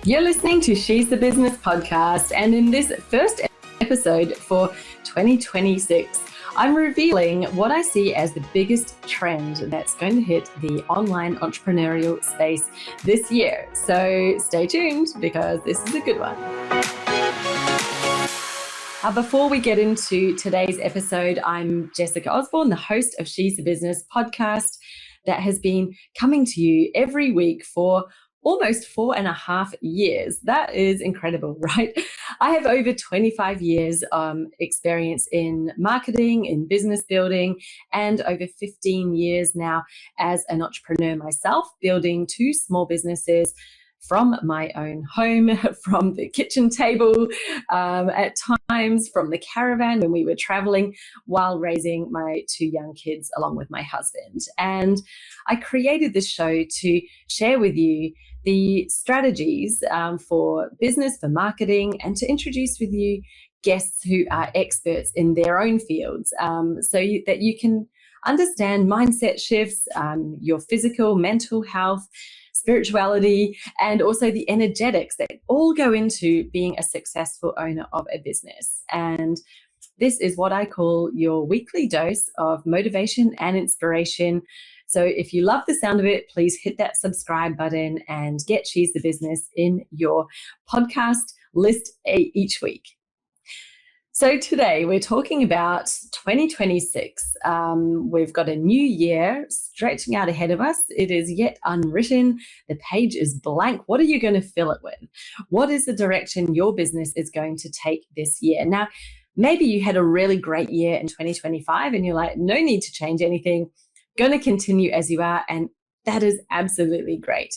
You're listening to She's the Business podcast, and in this first episode for 2026, I'm revealing what I see as the biggest trend that's going to hit the online entrepreneurial space this year. So stay tuned because this is a good one. Before we get into today's episode, I'm Jessica Osborne, the host of She's the Business podcast that has been coming to you every week for almost 4.5 years. That is incredible, right? I have over 25 years experience in marketing, in business building, and over 15 years now as an entrepreneur myself, building 2 small businesses from my own home, from the kitchen table, at times from the caravan when we were traveling, while raising my 2 young kids along with my husband. And I created this show to share with you the strategies for business, for marketing, and to introduce with you guests who are experts in their own fields, that you can understand mindset shifts, your physical, mental health, spirituality, and also the energetics that all go into being a successful owner of a business. And this is what I call your weekly dose of motivation and inspiration. So if you love the sound of it, please hit that subscribe button and get She's the Business in your podcast list each week. So today we're talking about 2026. We've got a new year stretching out ahead of us. It is yet unwritten. The page is blank. What are you going to fill it with? What is the direction your business is going to take this year? Now, maybe you had a really great year in 2025 and you're like, no need to change anything. Going to continue as you are. And that is absolutely great.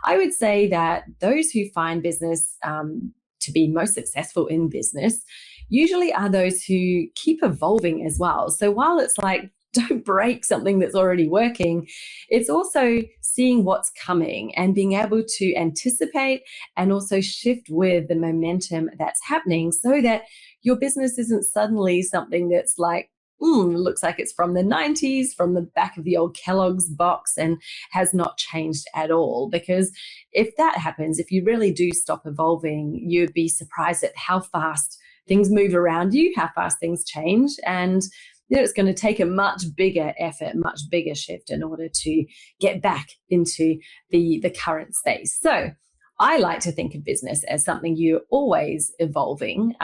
I would say that those who find business to be most successful in business usually are those who keep evolving as well. So while it's like, don't break something that's already working, it's also seeing what's coming and being able to anticipate and also shift with the momentum that's happening so that your business isn't suddenly something that's like, looks like it's from the 90s, from the back of the old Kellogg's box and has not changed at all. Because if that happens, if you really do stop evolving, you'd be surprised at how fast things move around you, how fast things change. And it's going to take a much bigger effort, much bigger shift in order to get back into the current space. So I like to think of business as something you're always evolving,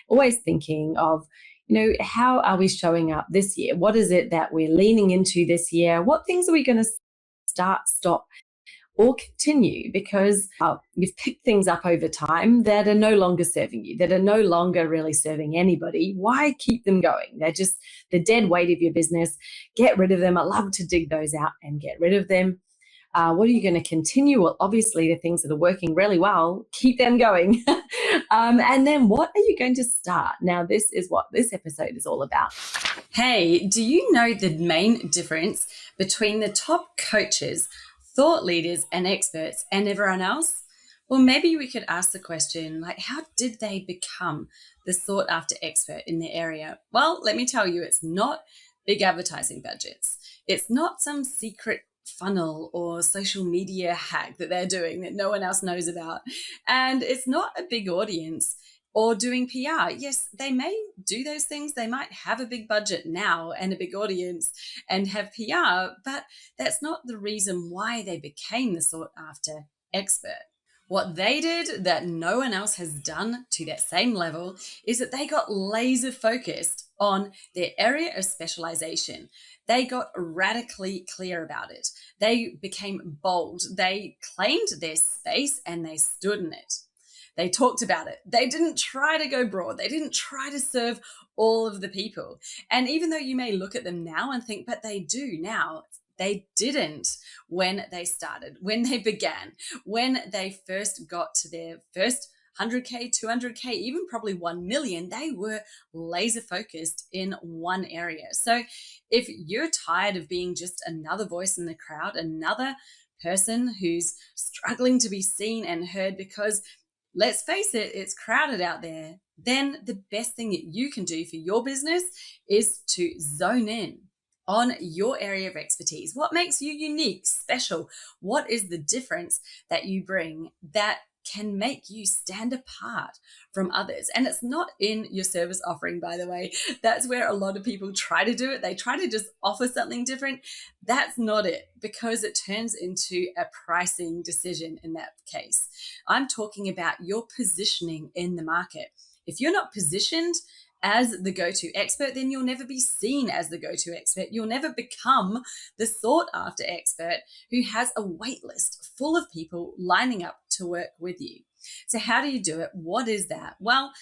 always thinking of, how are we showing up this year? What is it that we're leaning into this year? What things are we going to start, stop, or continue? Because you've picked things up over time that are no longer serving you, that are no longer really serving anybody. Why keep them going? They're just the dead weight of your business. Get rid of them. I love to dig those out and get rid of them. What are you going to continue? Well, obviously, the things that are working really well, keep them going. And then what are you going to start? Now, this is what this episode is all about. Hey, do you know the main difference between the top coaches, thought leaders, and experts and everyone else? Well, maybe we could ask the question, like, how did they become the sought after expert in their area? Well, let me tell you, it's not big advertising budgets. It's not some secret funnel or social media hack that they're doing that no one else knows about. And it's not a big audience or doing PR. Yes, they may do those things. They might have a big budget now and a big audience and have PR, but that's not the reason why they became the sought after expert. What they did that no one else has done to that same level is that they got laser focused on their area of specialization. They got radically clear about it. They became bold. They claimed their space and they stood in it. They talked about it. They didn't try to go broad. They didn't try to serve all of the people. And even though you may look at them now and think, but they do now, they didn't when they started, when they began, when they first got to their first 100K, 200K, even probably 1 million, they were laser focused in one area. So if you're tired of being just another voice in the crowd, another person who's struggling to be seen and heard because, let's face it, it's crowded out there, then the best thing that you can do for your business is to zone in on your area of expertise. What makes you unique, special? What is the difference that you bring that can make you stand apart from others. And it's not in your service offering, by the way. That's where a lot of people try to do it. They try to just offer something different. That's not it, because it turns into a pricing decision in that case. I'm talking about your positioning in the market. If you're not positioned as the go-to expert, then you'll never be seen as the go-to expert. You'll never become the sought-after expert who has a wait list full of people lining up to work with you. So how do you do it? What is that? Well,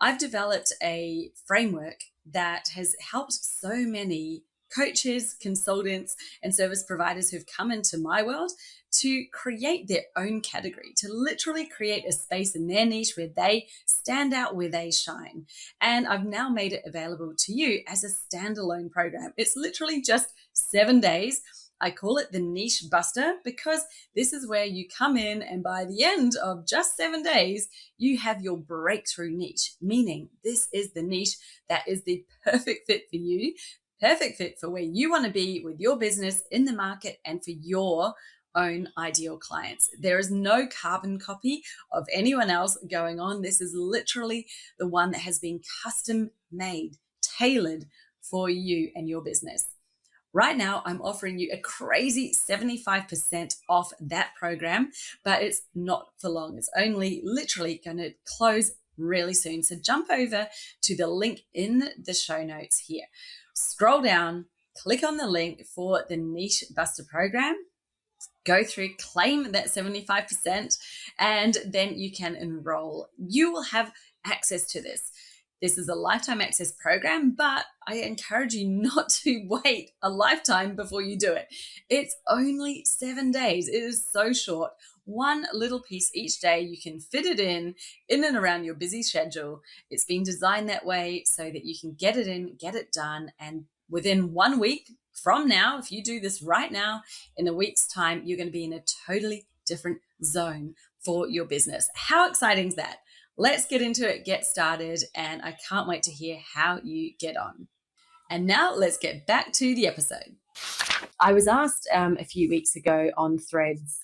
I've developed a framework that has helped so many coaches, consultants, and service providers who've come into my world to create their own category, to literally create a space in their niche where they stand out, where they shine. And I've now made it available to you as a standalone program. It's literally just 7 days. I call it the Niche Buster because this is where you come in and by the end of just 7 days, you have your breakthrough niche, meaning this is the niche that is the perfect fit for you, perfect fit for where you want to be with your business in the market and for your own ideal clients. There is no carbon copy of anyone else going on. This is literally the one that has been custom made, tailored for you and your business. Right now, I'm offering you a crazy 75% off that program, but it's not for long. It's only literally going to close really soon. So jump over to the link in the show notes here. Scroll down, click on the link for the Niche Buster program. Go through, claim that 75%, and then you can enroll. You will have access to this. This is a lifetime access program, but I encourage you not to wait a lifetime before you do it. It's only 7 days. It is so short. One little piece each day. You can fit it in and around your busy schedule. It's been designed that way so that you can get it in, get it done, and within 1 week from now, if you do this right now, in a week's time, you're going to be in a totally different zone for your business. How exciting is that? Let's get into it, get started, and I can't wait to hear how you get on. And now let's get back to the episode. I was asked a few weeks ago on Threads,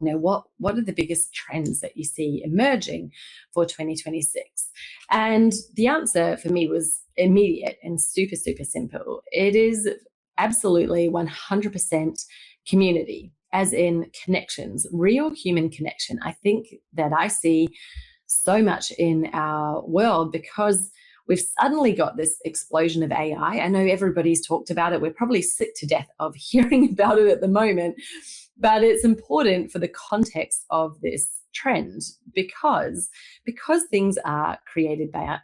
what are the biggest trends that you see emerging for 2026? And the answer for me was immediate and super, super simple. It is absolutely 100% community, as in connections, real human connection. I think that I see so much in our world because we've suddenly got this explosion of AI. I know everybody's talked about it. We're probably sick to death of hearing about it at the moment, but it's important for the context of this trend because things are created by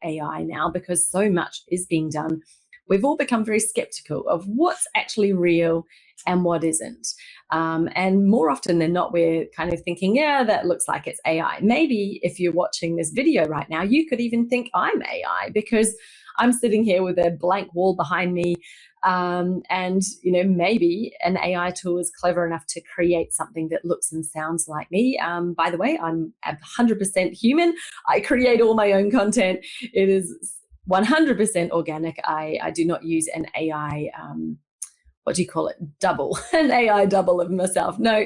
AI now, because so much is being done. We've all become very skeptical of what's actually real and what isn't. And more often than not, we're kind of thinking, yeah, that looks like it's AI. Maybe if you're watching this video right now, you could even think I'm AI because I'm sitting here with a blank wall behind me. And maybe an AI tool is clever enough to create something that looks and sounds like me. By the way, I'm 100% human. I create all my own content. It is 100% organic. I do not use an AI, double, an AI double of myself. No,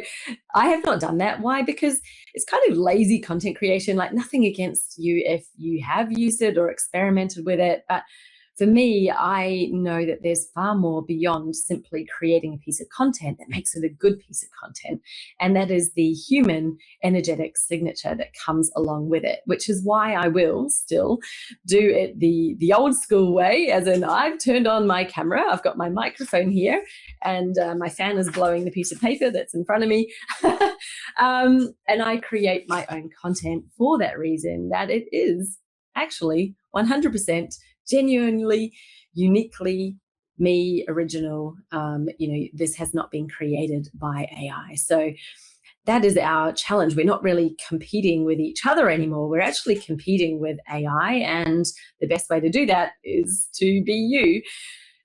I have not done that. Why? Because it's kind of lazy content creation, like nothing against you if you have used it or experimented with it. But for me, I know that there's far more beyond simply creating a piece of content that makes it a good piece of content. And that is the human energetic signature that comes along with it, which is why I will still do it the old school way, as in I've turned on my camera, I've got my microphone here, and my fan is blowing the piece of paper that's in front of me. And I create my own content for that reason, that it is actually 100% genuinely, uniquely me, original. This has not been created by AI. So that is our challenge. We're not really competing with each other anymore. We're actually competing with AI. And the best way to do that is to be you.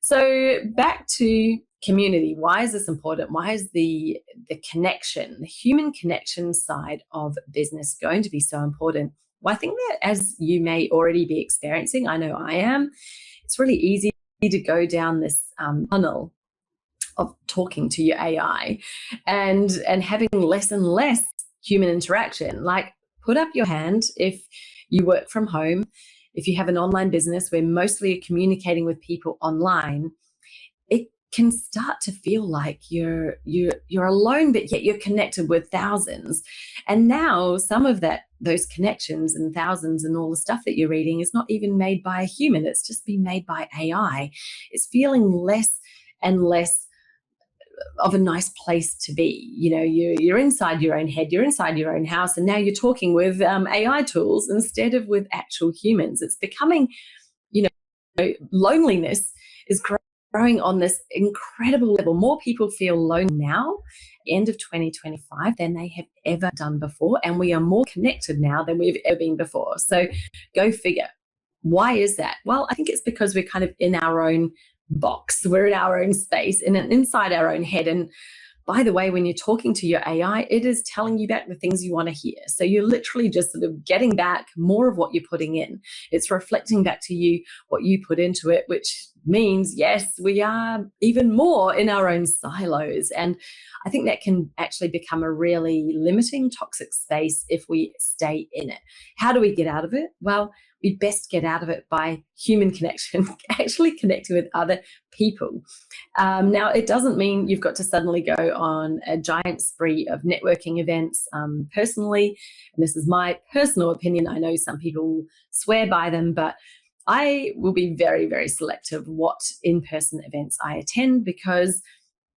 So back to community. Why is this important? Why is the connection, the human connection side of business going to be so important? Well, I think that as you may already be experiencing, I know I am, it's really easy to go down this tunnel of talking to your AI and having less and less human interaction. Like, put up your hand if you work from home, if you have an online business where mostly you're communicating with people online. It can start to feel like you're alone, but yet you're connected with thousands. And now some of those connections and thousands and all the stuff that you're reading is not even made by a human. It's just been made by AI. It's feeling less and less of a nice place to be. You're inside your own head, you're inside your own house, and now you're talking with AI tools instead of with actual humans. It's becoming, loneliness is growing on this incredible level. More people feel lonely now, end of 2025, than they have ever done before. And we are more connected now than we've ever been before. So go figure. Why is that? Well, I think it's because we're kind of in our own box. We're in our own space and inside our own head. And by the way, when you're talking to your AI, it is telling you back the things you want to hear. So you're literally just sort of getting back more of what you're putting in. It's reflecting back to you what you put into it, which means, yes, we are even more in our own silos. And I think that can actually become a really limiting, toxic space if we stay in it. How do we get out of it? Well, we best get out of it by human connection, actually connecting with other people. Now, it doesn't mean you've got to suddenly go on a giant spree of networking events. Personally, and this is my personal opinion, I know some people swear by them, but I will be very, very selective what in-person events I attend, because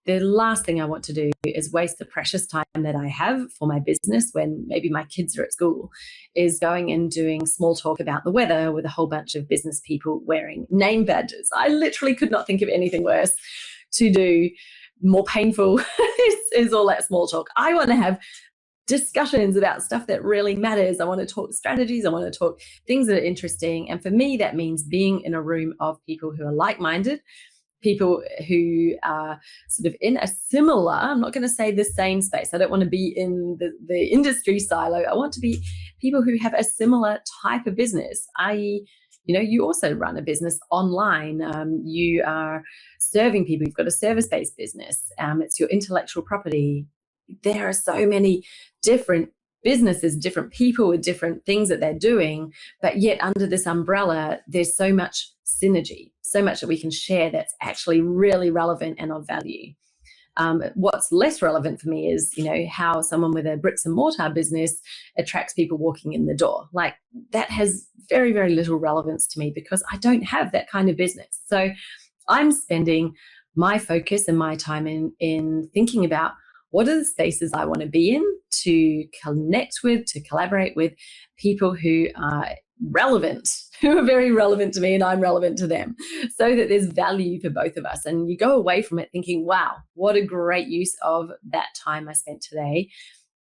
the last thing I want to do is waste the precious time that I have for my business when maybe my kids are at school, is going and doing small talk about the weather with a whole bunch of business people wearing name badges. I literally could not think of anything worse to do, more painful is all that small talk. I want to have discussions about stuff that really matters. I want to talk strategies. I want to talk things that are interesting. And for me, that means being in a room of people who are like-minded, people who are sort of in a similar, I'm not going to say the same space. I don't want to be in the industry silo. I want to be people who have a similar type of business, i.e., you also run a business online. You are serving people. You've got a service-based business. It's your intellectual property. There are so many different businesses, different people with different things that they're doing, but yet under this umbrella, there's so much synergy, so much that we can share that's actually really relevant and of value. What's less relevant for me is, how someone with a bricks and mortar business attracts people walking in the door. Like, that has very, very little relevance to me because I don't have that kind of business. So I'm spending my focus and my time in thinking about what are the spaces I want to be in to connect with, to collaborate with people who are relevant, who are very relevant to me and I'm relevant to them, so that there's value for both of us. And you go away from it thinking, wow, what a great use of that time I spent today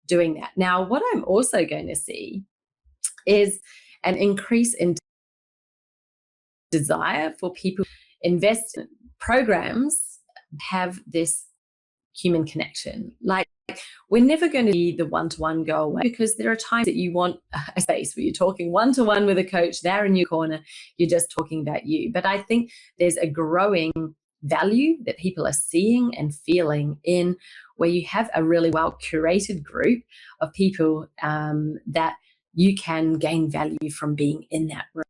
doing that. Now, what I'm also going to see is an increase in desire for people to invest in programs, have this human connection. Like, we're never going to be the one-to-one go away, because there are times that you want a space where you're talking one-to-one with a coach, they're in your corner, you're just talking about you. But I think there's a growing value that people are seeing and feeling in where you have a really well curated group of people that you can gain value from being in that room.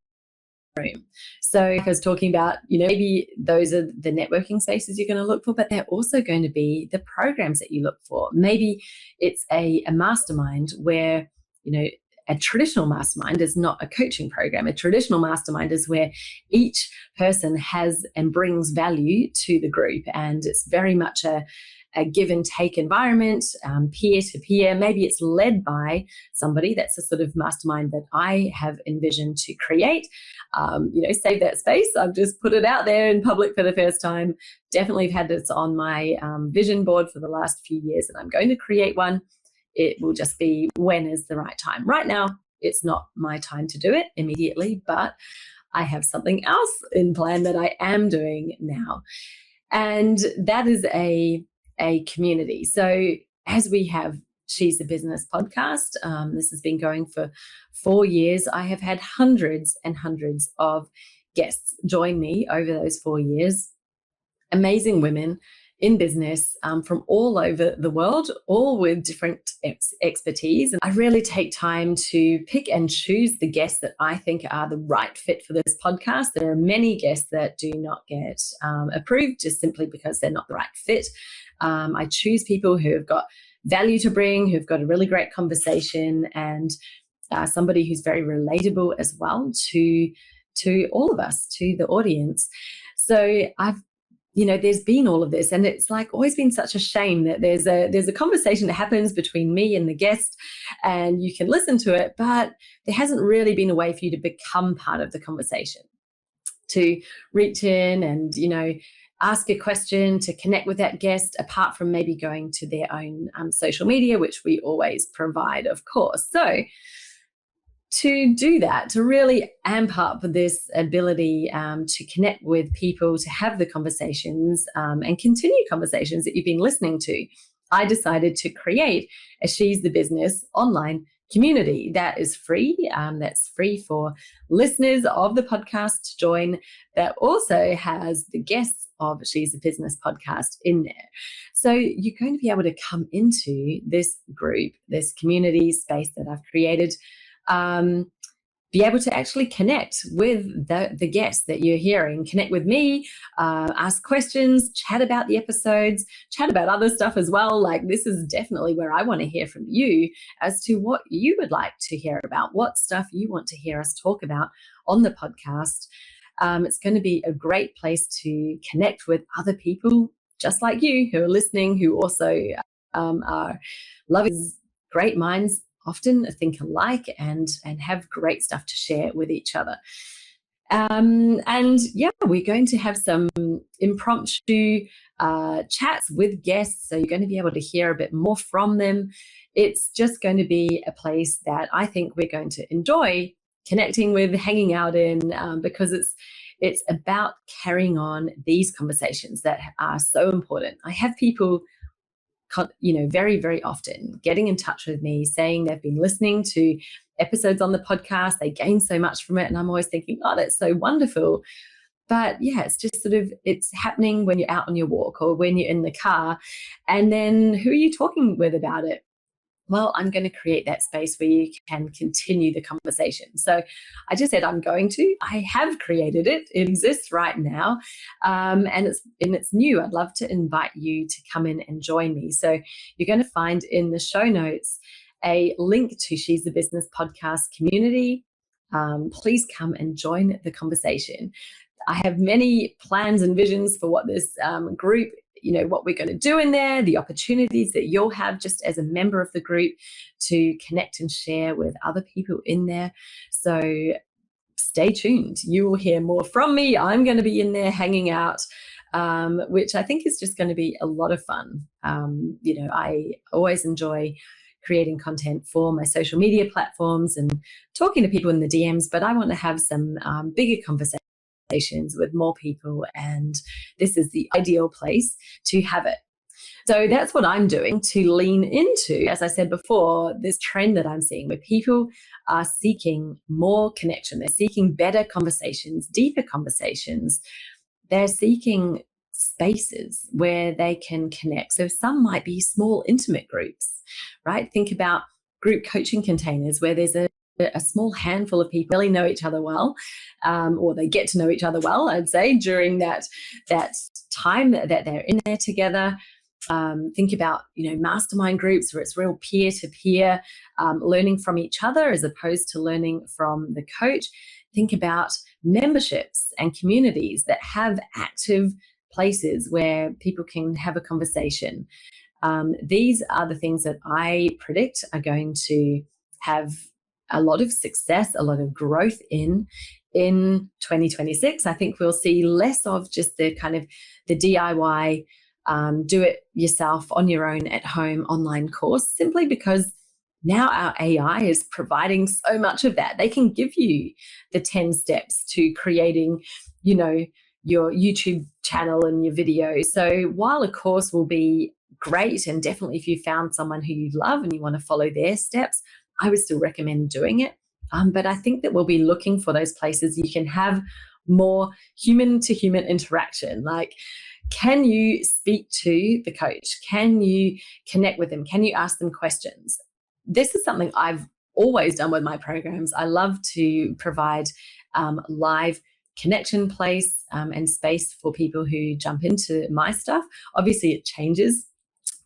So I was talking about, maybe those are the networking spaces you're going to look for, but they're also going to be the programs that you look for. Maybe it's a mastermind where, a traditional mastermind is not a coaching program. A traditional mastermind is where each person has and brings value to the group. And it's very much a give and take environment, peer to peer. Maybe it's led by somebody. That's a sort of mastermind that I have envisioned to create. Save that space. I've just put it out there in public for the first time. Definitely have had this on my vision board for the last few years, and I'm going to create one. It will just be when is the right time. Right now, it's not my time to do it immediately, but I have something else in plan that I am doing now. And that is a community. So as we have She's a Business podcast, this has been going for 4 years. I have had hundreds and hundreds of guests join me over those 4 years. Amazing women in business from all over the world, all with different expertise. And I really take time to pick and choose the guests that I think are the right fit for this podcast. There are many guests that do not get approved just simply because they're not the right fit. I choose people who have got value to bring, who've got a really great conversation, and somebody who's very relatable as well to all of us, to the audience. So there's been all of this, and it's like always been such a shame that there's a conversation that happens between me and the guest, and you can listen to it, but there hasn't really been a way for you to become part of the conversation, to reach in and, ask a question, to connect with that guest, apart from maybe going to their own social media, which we always provide, of course. So to do that, to really amp up this ability to connect with people, to have the conversations and continue conversations that you've been listening to, I decided to create a She's the Business online community that is free. That's free for listeners of the podcast to join, that also has the guests of She's the Business podcast in there. So you're going to be able to come into this group, this community space that I've created, be able to actually connect with the guests that you're hearing, connect with me, ask questions, chat about the episodes, chat about other stuff as well. Like, this is definitely where I want to hear from you as to what you would like to hear about, what stuff you want to hear us talk about on the podcast. It's going to be a great place to connect with other people just like you who are listening, who also are loving great minds, often think alike, and have great stuff to share with each other. And yeah, we're going to have some impromptu chats with guests, so you're going to be able to hear a bit more from them. It's just going to be a place that I think we're going to enjoy connecting with, hanging out in, because it's about carrying on these conversations that are so important. I have people very, very often getting in touch with me saying they've been listening to episodes on the podcast, they gain so much from it, and I'm always thinking, oh, that's so wonderful. But yeah, it's just it's happening when you're out on your walk or when you're in the car, and then who are you talking with about it? Well, I'm going to create that space where you can continue the conversation. So I just said I have created it. It exists right now, and it's new. I'd love to invite you to come in and join me. So you're going to find in the show notes a link to She's the Business podcast community. Please come and join the conversation. I have many plans and visions for what this group, what we're going to do in there, the opportunities that you'll have just as a member of the group to connect and share with other people in there. So stay tuned. You will hear more from me. I'm going to be in there hanging out, which I think is just going to be a lot of fun. I always enjoy creating content for my social media platforms and talking to people in the DMs, but I want to have some bigger conversations with more people, and this is the ideal place to have it. So that's what I'm doing to lean into, as I said before, this trend that I'm seeing where people are seeking more connection. They're seeking better conversations, deeper conversations. They're seeking spaces where they can connect. So some might be small, intimate groups, right? Think about group coaching containers where there's a small handful of people really know each other well, or they get to know each other well, I'd say, during that time that they're in there together. Think about, mastermind groups where it's real peer-to-peer, learning from each other as opposed to learning from the coach. Think about memberships and communities that have active places where people can have a conversation. These are the things that I predict are going to have a lot of success, a lot of growth in 2026. I think we'll see less of just the kind of the DIY, do it yourself on your own at home online course, simply because now our AI is providing so much of that. They can give you the 10 steps to creating, your YouTube channel and your video. So while a course will be great, and definitely if you found someone who you love and you want to follow their steps, I would still recommend doing it. But I think that we'll be looking for those places you can have more human to human interaction, like Can you speak to the coach? Can you connect with them? Can you ask them questions? This is something I've always done with my programs. I love to provide live connection place and space for people who jump into my stuff. Obviously, it changes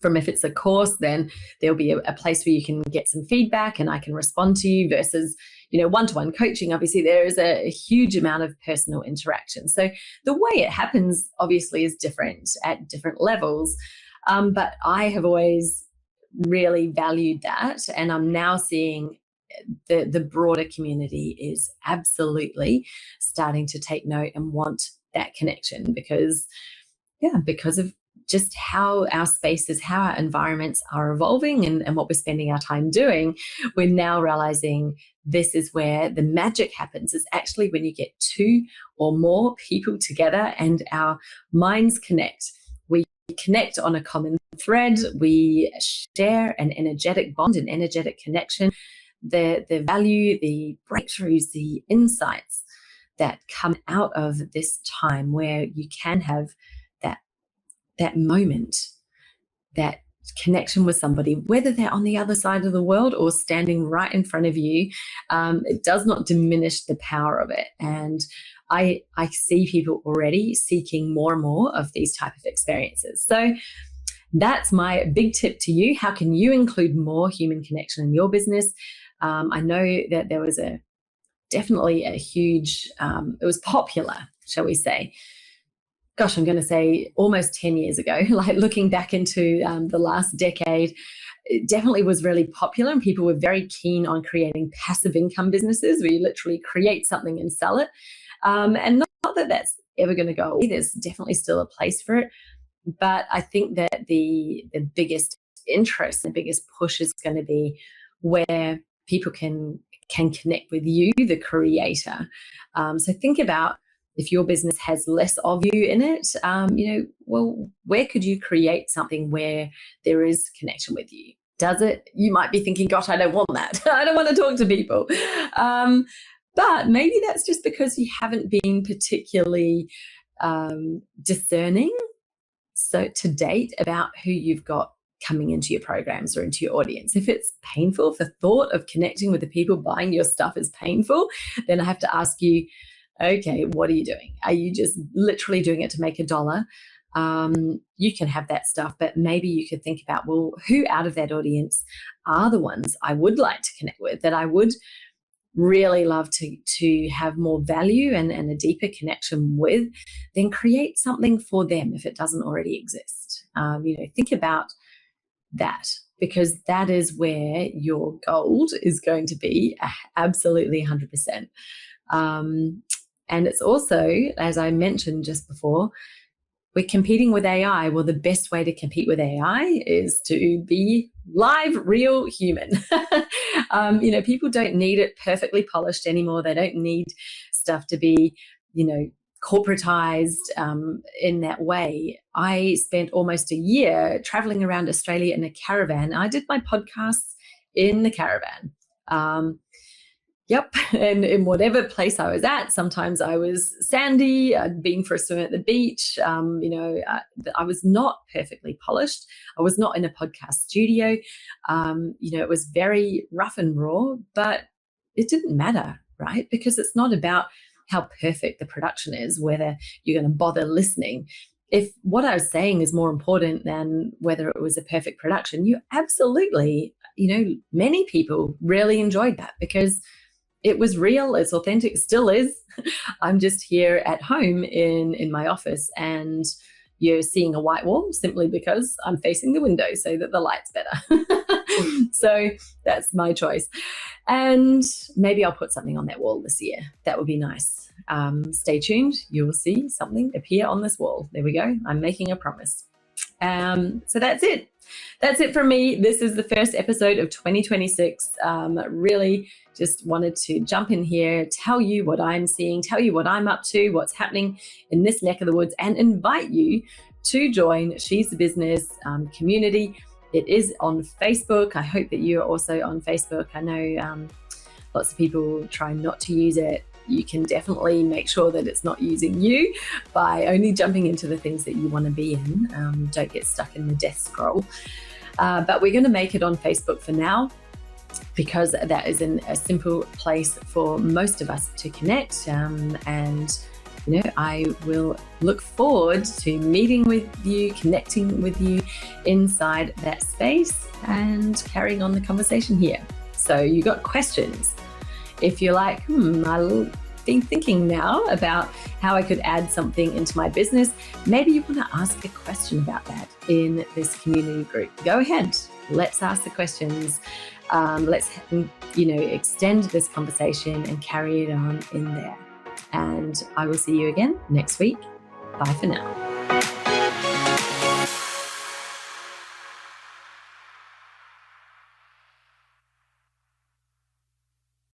from if it's a course, then there'll be a place where you can get some feedback and I can respond to you versus, one-to-one coaching. Obviously, there is a huge amount of personal interaction. So the way it happens obviously is different at different levels. But I have always really valued that. And I'm now seeing the broader community is absolutely starting to take note and want that connection because of just how our spaces, how our environments are evolving and what we're spending our time doing. We're now realizing this is where the magic happens, is actually when you get two or more people together and our minds connect. We connect on a common thread. We share an energetic bond, an energetic connection. The value, the breakthroughs, the insights that come out of this time where you can have that moment, that connection with somebody, whether they're on the other side of the world or standing right in front of you, it does not diminish the power of it. And I see people already seeking more and more of these type of experiences. So that's my big tip to you. How can you include more human connection in your business? I know that there was definitely a huge, it was popular, shall we say, gosh, I'm going to say almost 10 years ago, like looking back into the last decade, it definitely was really popular and people were very keen on creating passive income businesses where you literally create something and sell it. And not that that's ever going to go away. There's definitely still a place for it. But I think that the biggest interest, the biggest push is going to be where people can connect with you, the creator. So think about, if your business has less of you in it, well, where could you create something where there is connection with you? Does it? You might be thinking, gosh, I don't want that. I don't want to talk to people. But maybe that's just because you haven't been particularly discerning to date about who you've got coming into your programs or into your audience. If it's painful, if the thought of connecting with the people buying your stuff is painful, then I have to ask you, okay, what are you doing? Are you just literally doing it to make $1? You can have that stuff, but maybe you could think about, well, who out of that audience are the ones I would like to connect with, that I would really love to have more value and a deeper connection with, then create something for them if it doesn't already exist. Think about that, because that is where your gold is going to be absolutely 100%. And it's also, as I mentioned just before, we're competing with AI. Well, the best way to compete with AI is to be live, real human. People don't need it perfectly polished anymore. They don't need stuff to be, corporatized in that way. I spent almost a year traveling around Australia in a caravan. I did my podcasts in the caravan. Yep. And in whatever place I was at, sometimes I was sandy, I'd been for a swim at the beach. I was not perfectly polished. I was not in a podcast studio. It was very rough and raw, but it didn't matter, right? Because it's not about how perfect the production is, whether you're going to bother listening. If what I was saying is more important than whether it was a perfect production, you absolutely, many people really enjoyed that because it was real, it's authentic, still is. I'm just here at home in my office and you're seeing a white wall simply because I'm facing the window so that the light's better. So that's my choice. And maybe I'll put something on that wall this year. That would be nice. Stay tuned. You will see something appear on this wall. There we go. I'm making a promise. So that's it. That's it from me. This is the first episode of 2026. Really just wanted to jump in here, tell you what I'm seeing, tell you what I'm up to, what's happening in this neck of the woods, and invite you to join She's the Business community. It is on Facebook. I hope that you're also on Facebook. I know lots of people try not to use it. You can definitely make sure that it's not using you by only jumping into the things that you want to be in. Don't get stuck in the death scroll. But we're going to make it on Facebook for now, because that is a simple place for most of us to connect. And I will look forward to meeting with you, connecting with you inside that space and carrying on the conversation here. So you got questions. If you're like, I've been thinking now about how I could add something into my business, maybe you want to ask a question about that in this community group. Go ahead. Let's ask the questions. Let's extend this conversation and carry it on in there. And I will see you again next week. Bye for now.